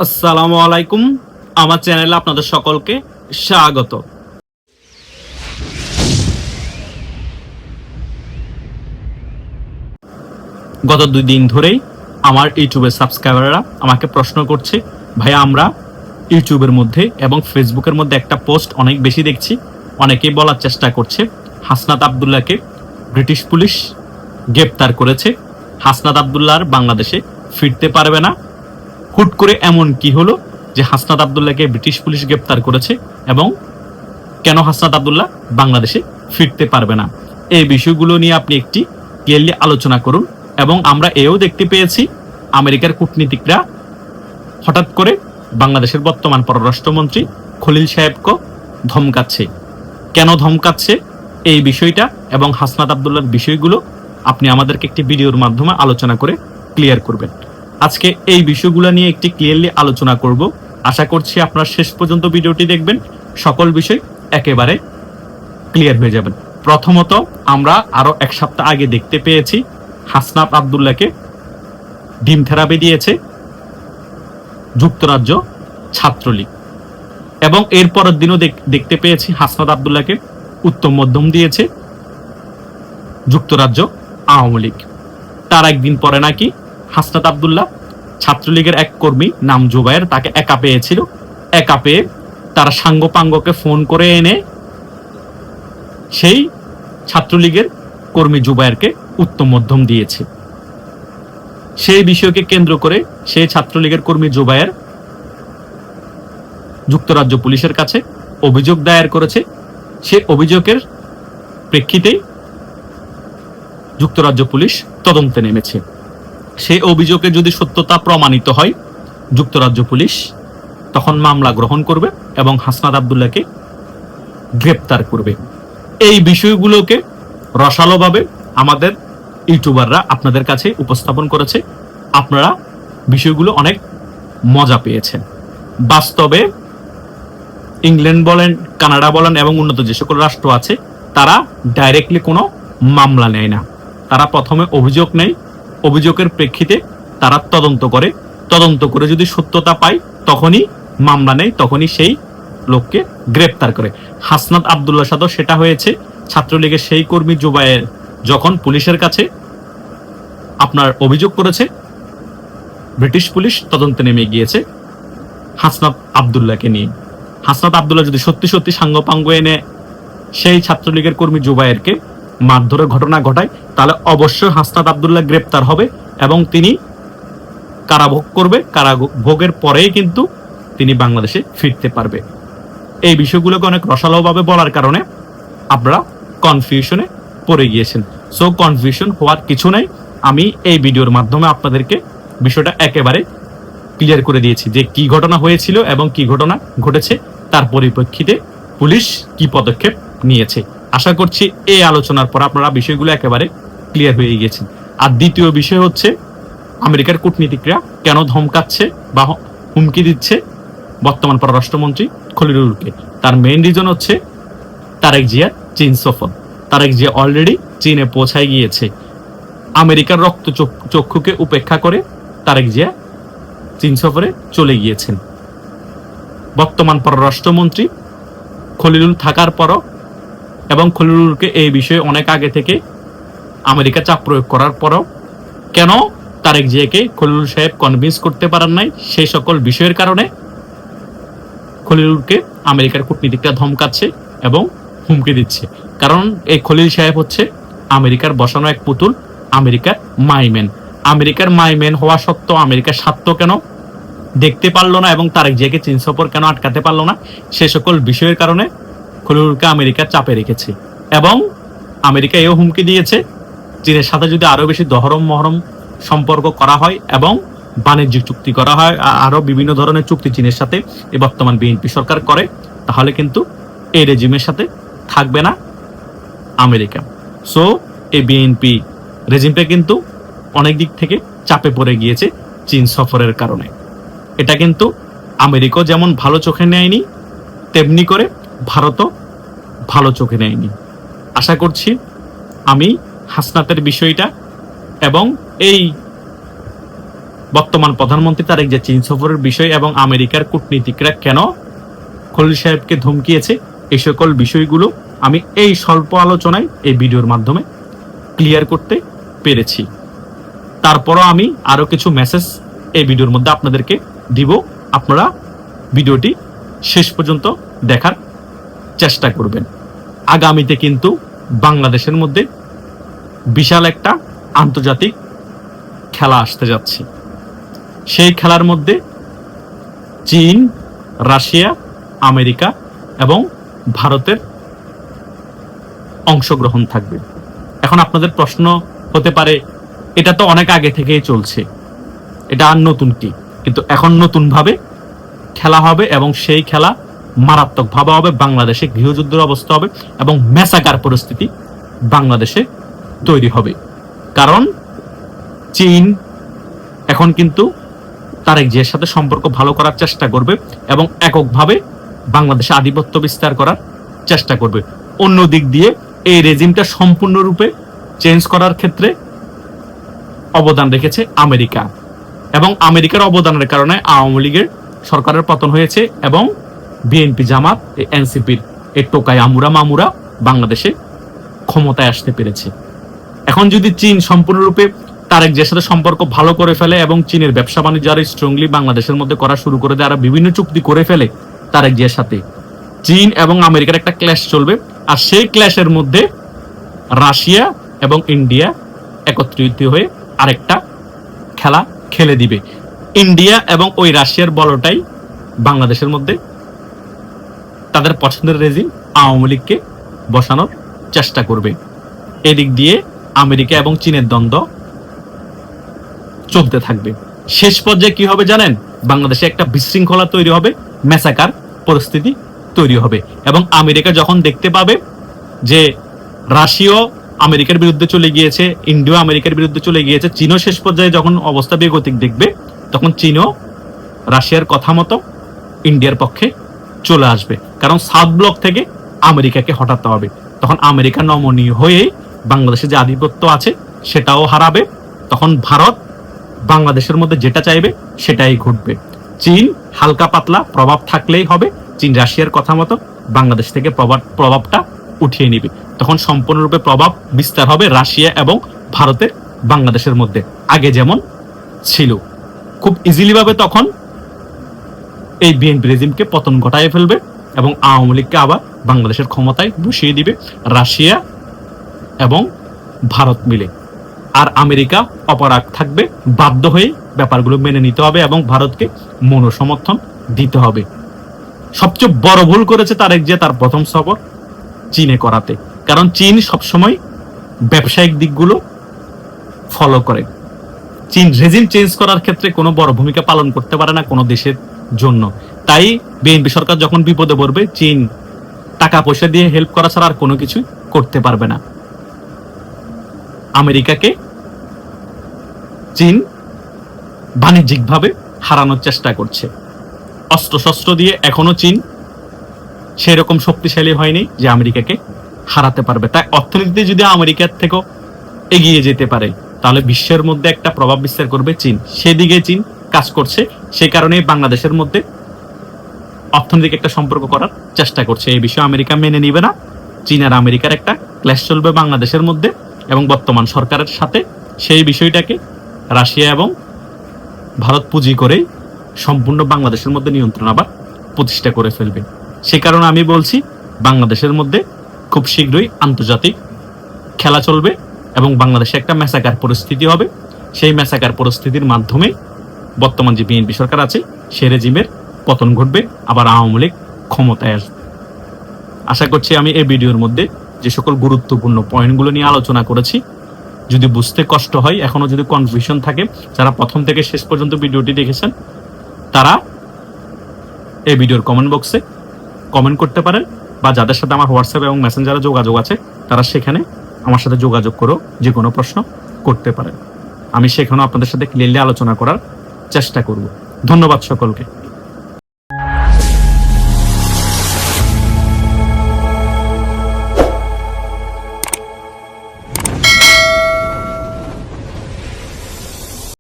আসসালামু আলাইকুম। আমার চ্যানেলে আপনাদের সকলকে স্বাগত। গত 2 দিন ধরেই আমার ইউটিউবের সাবস্ক্রাইবাররা আমাকে প্রশ্ন করছে, ভাই আমরা ইউটিউবের মধ্যে এবং ফেসবুকের মধ্যে একটা পোস্ট অনেক বেশি দেখছি। অনেকেই বলার চেষ্টা করছে হাসনাত আব্দুল্লাহকে ব্রিটিশ পুলিশ গ্রেপ্তার করেছে, হাসনাত আব্দুল্লাহ আর বাংলাদেশে ফিরতে পারবে না। হুট করে এমন কি হলো যে হাসনাত আব্দুল্লাহকে ব্রিটিশ পুলিশ গ্রেপ্তার করেছে এবং কেন হাসনাত আব্দুল্লাহ বাংলাদেশে ফিরতে পারবে না? এই বিষয়গুলো নিয়ে আপনি একটি ক্লিয়ারলি আলোচনা করুন। এবং আমরা এও দেখতে পেয়েছি আমেরিকার কূটনীতিকরা হঠাৎ করে বাংলাদেশের বর্তমান পররাষ্ট্রমন্ত্রী খলিল সাহেবকে ধমকাচ্ছে। কেন ধমকাচ্ছে এই বিষয়টা এবং হাসনাত আব্দুল্লাহর বিষয়গুলো আপনি আমাদেরকে একটি ভিডিওর মাধ্যমে আলোচনা করে ক্লিয়ার করবেন। আজকে এই বিষয়গুলো নিয়ে একটি ক্লিয়ারলি আলোচনা করব। আশা করছি আপনারা শেষ পর্যন্ত ভিডিওটি দেখবেন, সকল বিষয় একেবারে ক্লিয়ার হয়ে যাবেন। প্রথমত, আমরা আরো 1 সপ্তাহ আগে দেখতে পেয়েছি হাসনাত আব্দুল্লাহকে ডিম থেরাপি দিয়েছে যুক্তরাজ্য ছাত্রলীগ, এবং এর পরের দিনও দেখতে পেয়েছি হাসনাত আব্দুল্লাহকে উত্তম মধ্যম দিয়েছে যুক্তরাজ্য আওয়ামী লীগ। তার একদিন পরে নাকি হাসনাত আব্দুল্লাহ ছাত্রলীগের এক কর্মী নাম জুবায়ের তাকে একা পেয়েছিল। একা পেয়ে তারা সাঙ্গপাঙ্গকে ফোন করে এনে সেই ছাত্রলীগের কর্মী জুবায়েরকে উত্তম মধ্যম দিয়েছে। সেই বিষয়কে কেন্দ্র করে সেই ছাত্রলীগের কর্মী জুবায়ের যুক্তরাজ্য পুলিশের কাছে অভিযোগ দায়ের করেছে। সে অভিযোগের প্রেক্ষিতেই যুক্তরাজ্য পুলিশ তদন্তে নেমেছে। সেই অভিযোগে যদি সত্যতা প্রমাণিত হয় যুক্তরাজ্য পুলিশ তখন মামলা গ্রহণ করবে এবং হাসনাত আব্দুল্লাহকে গ্রেপ্তার করবে। এই বিষয়গুলোকে রসালোভাবে আমাদের ইউটিউবাররা আপনাদের কাছে উপস্থাপন করেছে। আপনারা বিষয়গুলো অনেক মজা পেয়েছেন। বাস্তবে ইংল্যান্ড বলেন, কানাডা বলেন এবং উন্নত যে সকল রাষ্ট্র আছে তারা ডাইরেক্টলি কোনো মামলা নেয় না। তারা প্রথমে অভিযোগ নেয়, অভিযোগের প্রেক্ষিতে তারা তদন্ত করে, তদন্ত করে যদি সত্যতা পায় তখনই মামলা নেয়, তখনই সেই লোককে গ্রেপ্তার করে। হাসনাত আব্দুল্লাহর সাথে সেটা হয়েছে। ছাত্রলীগের সেই কর্মী জুবায়ের যখন পুলিশের কাছে আপনার অভিযোগ করেছে, ব্রিটিশ পুলিশ তদন্তে নেমে গিয়েছে হাসনাত আব্দুল্লাহকে নিয়ে। হাসনাত আব্দুল্লাহ যদি সত্যি সত্যি সাঙ্গপাঙ্গ এনে সেই ছাত্রলীগের কর্মী জুবায়েরকে মারধরের ঘটনা ঘটায় তাহলে অবশ্যই হাসনাত আব্দুল্লাহ গ্রেপ্তার হবে এবং তিনি কারাভোগ করবে। কারাভোগের পরেই কিন্তু তিনি বাংলাদেশে ফিরতে পারবে। এই বিষয়গুলোকে অনেক রসালোভাবে বলার কারণে আপনারা কনফিউশনে পড়ে গিয়েছেন। সো কনফিউশন হওয়ার কিছু নাই। আমি এই ভিডিওর মাধ্যমে আপনাদেরকে বিষয়টা একেবারে ক্লিয়ার করে দিয়েছি যে কি ঘটনা হয়েছিল এবং কি ঘটনা ঘটেছে, তার পরিপ্রেক্ষিতে পুলিশ কি পদক্ষেপ নিয়েছে। আশা করছি এই আলোচনার পর আপনারা বিষয়গুলো একেবারে ক্লিয়ার হয়ে গিয়েছেন। আর দ্বিতীয় বিষয় হচ্ছে আমেরিকার কূটনীতিকরা কেন ধমকাচ্ছে বা হুমকি দিচ্ছে বর্তমান পররাষ্ট্রমন্ত্রী খলিলুরকে। তার মেইন রিজন হচ্ছে তারেক জিয়ার চীন সফর। তারেক জিয়া অলরেডি চীনে পৌঁছায় গিয়েছে। আমেরিকার রক্ত চক্ষুকে উপেক্ষা করে তারেক জিয়া চীন সফরে চলে গিয়েছেন। বর্তমান পররাষ্ট্রমন্ত্রী খলিলুর থাকার পরও এবং খলিলুরকে এই বিষয়ে অনেক আগে থেকে আমেরিকা চাপ প্রয়োগ করার পরও কেন তারেক জিয়াকে খলিলুর সাহেব কনভিন্স করতে পারেন নাই, সেই সকল বিষয়ের কারণে খলিলুরকে আমেরিকার কূটনীতিকরা ধমকাচ্ছে এবং হুমকি দিচ্ছে। কারণ এই খলিল সাহেব হচ্ছে আমেরিকার বসানো এক পুতুল, আমেরিকার মাইম্যান। আমেরিকার মাইম্যান হওয়া সত্ত্বেও আমেরিকার স্বার্থ কেন দেখতে পারলো না এবং তারেক জিয়াকে চীন সফর কেন আটকাতে পারলো না, সে সকল বিষয়ের কারণে খলিলুরকে আমেরিকা চাপে রেখেছে। এবং আমেরিকা এও হুমকি দিয়েছে চীনের সাথে যদি আরো বেশি দহরম মহরম সম্পর্ক করা হয় এবং বাণিজ্যিক চুক্তি করা হয়, আরো বিভিন্ন ধরনের চুক্তি চীনের সাথে এই বর্তমান বিএনপি সরকার করে, তাহলে কিন্তু এই রেজিমের সাথে থাকবে না আমেরিকা। সো এই বিএনপি রেজিমটা কিন্তু অনেক দিক থেকে চাপে পড়ে গিয়েছে চীন সফরের কারণে। এটা কিন্তু আমেরিকাও যেমন ভালো চোখে নেয়নি, তেমনি করে ভারতও ভালো চোখে নেয়নি। আশা করছি আমি হাসনাতের বিষয়টা এবং এই বর্তমান প্রধানমন্ত্রী তারেক জিয়া চীন সফরের বিষয় এবং আমেরিকার কূটনীতিকরা কেন খলিল সাহেবকে ধমকিয়েছে, এই সকল বিষয়গুলো আমি এই স্বল্প আলোচনায় এই ভিডিওর মাধ্যমে ক্লিয়ার করতে পেরেছি। তারপরও আমি আরো কিছু মেসেজ এই ভিডিওর মধ্যে আপনাদেরকে দিব, আপনারা ভিডিওটি শেষ পর্যন্ত দেখার চেষ্টা করবেন। আগামীতে কিন্তু বাংলাদেশের মধ্যে বিশাল একটা আন্তর্জাতিক খেলা আসতে যাচ্ছে। সেই খেলার মধ্যে চীন, রাশিয়া, আমেরিকা এবং ভারতের অংশগ্রহণ থাকবে। এখন আপনাদের প্রশ্ন হতে পারে, এটা তো অনেক আগে থেকেই চলছে, এটা আর নতুন কি? কিন্তু এখন নতুন ভাবে খেলা হবে এবং সেই খেলা মারাত্মক ভাবে হবে। বাংলাদেশে গৃহযুদ্ধের অবস্থা হবে এবং মেসাকার পরিস্থিতি বাংলাদেশে তৈরি হবে। কারণ চীন এখন কিন্তু তারেক জিয়ার সাথে সম্পর্ক ভালো করার চেষ্টা করবে এবং এককভাবে বাংলাদেশে আধিপত্য বিস্তার করার চেষ্টা করবে। অন্য দিক দিয়ে এই রেজিমটা সম্পূর্ণরূপে চেঞ্জ করার ক্ষেত্রে অবদান রেখেছে আমেরিকা, এবং আমেরিকার অবদানের কারণে আওয়ামী লীগের সরকারের পতন হয়েছে এবং বিএনপি, জামাত, এনসিপির এই টোকাই আমুরা মামুরা বাংলাদেশে ক্ষমতায় আসতে পেরেছে। এখন যদি চীন সম্পূর্ণরূপে তারেক জিয়ার সাথে সম্পর্ক ভালো করে ফেলে এবং চীনের ব্যবসা বাণিজ্য আরো স্ট্রংলি বাংলাদেশের মধ্যে করা শুরু করে দেয়, আরো বিভিন্ন চুক্তি করে ফেলে তারেক জিয়ার সাথে, চীন এবং আমেরিকার একটা ক্ল্যাশ চলবে। আর সেই ক্ল্যাশের মধ্যে রাশিয়া এবং ইন্ডিয়া একত্রিত হয়ে আরেকটা খেলা খেলে দিবে। ইন্ডিয়া এবং ওই রাশিয়ার বলটাই বাংলাদেশের মধ্যে তাদের পছন্দের রেজিম আওয়ামী লীগকে বসানোর চেষ্টা করবে। এদিক দিয়ে আমেরিকা এবং চীনের দ্বন্দ্ব চলতে থাকবে। শেষ পর্যায়ে কি হবে জানেন? বাংলাদেশে একটা বিশৃঙ্খলা তৈরি হবে, মেসাকার পরিস্থিতি তৈরি হবে এবং আমেরিকা যখন দেখতে পাবে যে রাশিয়াও আমেরিকার বিরুদ্ধে চলে গিয়েছে, ইন্ডিয়া আমেরিকার বিরুদ্ধে চলে গিয়েছে, চীনও শেষ পর্যায়ে যখন অবস্থা বেগতিক দেখবে, তখন চীনও রাশিয়ার কথা মতো ইন্ডিয়ার পক্ষে চলে আসবে। কারণ সাউথ ব্লক থেকে আমেরিকাকে হটাতে হবে। তখন আমেরিকা নমনীয় হয়ে বাংলাদেশে যে আধিপত্য আছে সেটাও হারাবে। তখন ভারত বাংলাদেশের মধ্যে যেটা চাইবে সেটাই ঘটবে। চীন হালকা পাতলা প্রভাব থাকলেই হবে, চীন রাশিয়ার কথা মতো বাংলাদেশ থেকে প্রভাবটা উঠিয়ে নিবে। তখন সম্পূর্ণরূপে প্রভাব বিস্তার হবে রাশিয়া এবং ভারতের বাংলাদেশের মধ্যে, আগে যেমন ছিল। খুব ইজিলি ভাবে তখন এই বিএনপি রেজিমকে পতন ঘটায় ফেলবে এবং আওয়ামী লীগকে আবার বাংলাদেশের ক্ষমতায় বসিয়ে দিবে রাশিয়া এবং ভারত মিলে। আর আমেরিকা অপরাগ থাকবে, বাধ্য হয়ে ব্যাপারগুলো মেনে নিতে হবে এবং ভারতকে মনোসমর্থন দিতে হবে। সবচেয়ে বড় ভুল করেছে তারেক জিয়া তার প্রথম সফর চীনে করাতে। কারণ চীন সবসময় ব্যবসায়িক দিকগুলো ফলো করে। চীন রেজিম চেঞ্জ করার ক্ষেত্রে কোনো বড় ভূমিকা পালন করতে পারে না কোনো দেশের জন্য। তাই বিএনপি সরকার যখন বিপদে পড়বে, চীন টাকা পয়সা দিয়ে হেল্প করা ছাড়া আর কোনো কিছু করতে পারবে না। আমেরিকাকে চীন বাণিজ্যিকভাবে হারানোর চেষ্টা করছে অস্ত্রশস্ত্র দিয়ে। এখনো চীন সেরকম শক্তিশালী হয়নি যে আমেরিকাকে হারাতে পারবে। তাই অর্থনীতিতে যদি আমেরিকার থেকেও এগিয়ে যেতে পারে, তাহলে বিশ্বের মধ্যে একটা প্রভাব বিস্তার করবে চীন। সেদিকে চীন কাজ করছে। সেই কারণে বাংলাদেশের মধ্যে অর্থনৈতিক একটা সম্পর্ক করার চেষ্টা করছে। এই বিষয়ে আমেরিকা মেনে নিবে না। চীন আর আমেরিকার একটা ক্ল্যাশ চলবে বাংলাদেশের মধ্যে এবং বর্তমান সরকারের সাথে। সেই বিষয়টাকে রাশিয়া এবং ভারত পুঁজি করে সম্পূর্ণ বাংলাদেশের মধ্যে নিয়ন্ত্রণ আবার প্রতিষ্ঠা করে ফেলবে। সে কারণে আমি বলছি, বাংলাদেশের মধ্যে খুব শীঘ্রই আন্তর্জাতিক খেলা চলবে এবং বাংলাদেশে একটা মেসাকার পরিস্থিতি হবে। সেই মেসাকার পরিস্থিতির মাধ্যমে বর্তমান যে বিএনপি সরকার আছে সে রেজিমের পতন ঘটবে, আবার আওয়ামী লীগ ক্ষমতায় আসবে। আশা করছি আমি এই ভিডিওর মধ্যে যে সকল গুরুত্বপূর্ণ পয়েন্টগুলো নিয়ে আলোচনা করেছি, যদি বুঝতে কষ্ট হয়, এখনো যদি কনফিউশন থাকে, যারা প্রথম থেকে শেষ পর্যন্ত ভিডিওটি দেখেছেন তারা এই ভিডিওর কমেন্ট বক্সে কমেন্ট করতে পারেন, বা যাদের সাথে আমার হোয়াটসঅ্যাপ এবং মেসেঞ্জারে যোগাযোগ আছে তারা সেখানে আমার সাথে যোগাযোগ করেও যে কোনো প্রশ্ন করতে পারেন। আমি সেখানেও আপনাদের সাথে ক্লিয়ারলি আলোচনা করার চেষ্টা করব। ধন্যবাদ সকলকে।